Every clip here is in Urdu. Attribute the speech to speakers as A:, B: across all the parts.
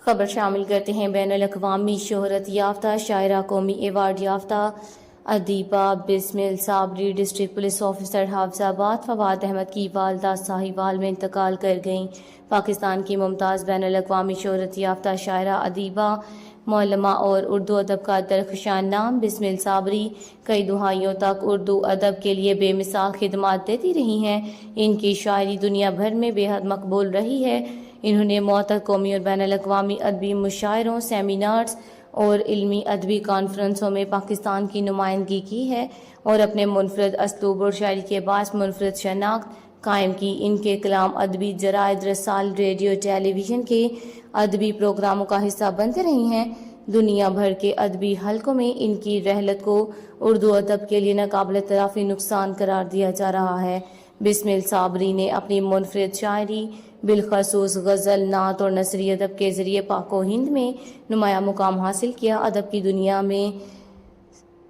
A: خبر شامل کرتے ہیں بین الاقوامی شہرت یافتہ شاعرہ، قومی ایوارڈ یافتہ ادیبہ بسمل صابری ڈسٹرکٹ پولیس آفیسر حافظ آباد فواد احمد کی والدہ ساہیوال میں انتقال کر گئیں۔ پاکستان کی ممتاز بین الاقوامی شہرت یافتہ شاعرہ، ادیبہ، معلمہ اور اردو ادب کا درخشان نام بسمل صابری کئی دہائیوں تک اردو ادب کے لیے بے مثال خدمات دیتی رہی ہیں۔ ان کی شاعری دنیا بھر میں بے حد مقبول رہی ہے۔ انہوں نے معتبر قومی اور بین الاقوامی ادبی مشاعروں، سیمینارز اور علمی ادبی کانفرنسوں میں پاکستان کی نمائندگی کی ہے اور اپنے منفرد اسلوب اور شاعری کے باعث منفرد شناخت قائم کی۔ ان کے کلام ادبی جرائد، رسائل، ریڈیو، ٹیلی ویژن کے ادبی پروگراموں کا حصہ بنتے رہے ہیں۔ دنیا بھر کے ادبی حلقوں میں ان کی رحلت کو اردو ادب کے لیے ناقابل تعافی نقصان قرار دیا جا رہا ہے۔ بسمل صابری نے اپنی منفرد شاعری، بالخصوص غزل، نعت اور نثری ادب کے ذریعے پاک و ہند میں نمایاں مقام حاصل کیا۔ ادب کی دنیا میں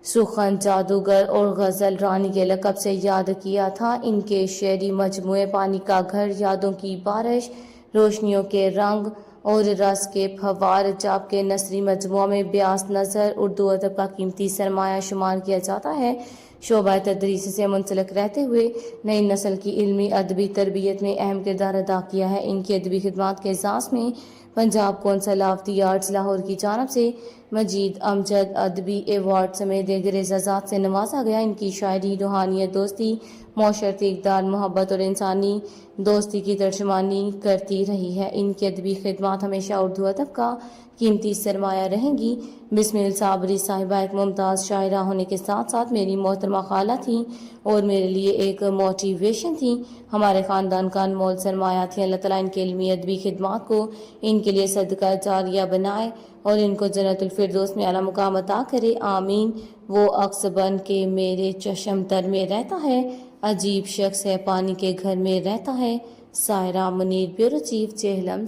A: سخن جادوگر اور غزل رانی کے لقب سے یاد کیا تھا۔ ان کے شعری مجموعے پانی کا گھر، یادوں کی بارش، روشنیوں کے رنگ اور رس کے پھوار جب کے نثری مجموعہ میں بیاس نظر اردو ادب کا قیمتی سرمایہ شمار کیا جاتا ہے۔ شعبہ تدریس سے منسلک رہتے ہوئے نئی نسل کی علمی ادبی تربیت میں اہم کردار ادا کیا ہے۔ ان کی ادبی خدمات کے اعزاز میں Punjab council of the arts Lahore کی جانب سے مجید امجد ادبی ایوارڈ سمیت دیگر اعزازات سے نوازا گیا۔ ان کی شاعری روحانیت، دوستی، معاشرتی اقدار، محبت اور انسانی دوستی کی ترجمانی کرتی رہی ہے۔ ان کی ادبی خدمات ہمیشہ اردو ادب کا قیمتی سرمایہ رہیں گی۔ بسمل صابری صاحبہ ایک ممتاز شاعرہ ہونے کے ساتھ ساتھ میری محترمہ خالہ تھیں اور میرے لیے ایک موٹیویشن تھیں، ہمارے خاندان کا انمول سرمایہ تھیں۔ اللہ تعالیٰ ان کے علمی ادبی خدمات کو ان کے لیے صدقہ جاریہ بنائے اور ان کو جنت الفردوس میں اعلیٰ مقام عطا کرے، آمین۔ وہ عکس بن کے میرے چشم تر میں رہتا ہے، عجیب شخص ہے، پانی کے گھر میں رہتا ہے۔ Saira Munir, bureau chief, Jhelum.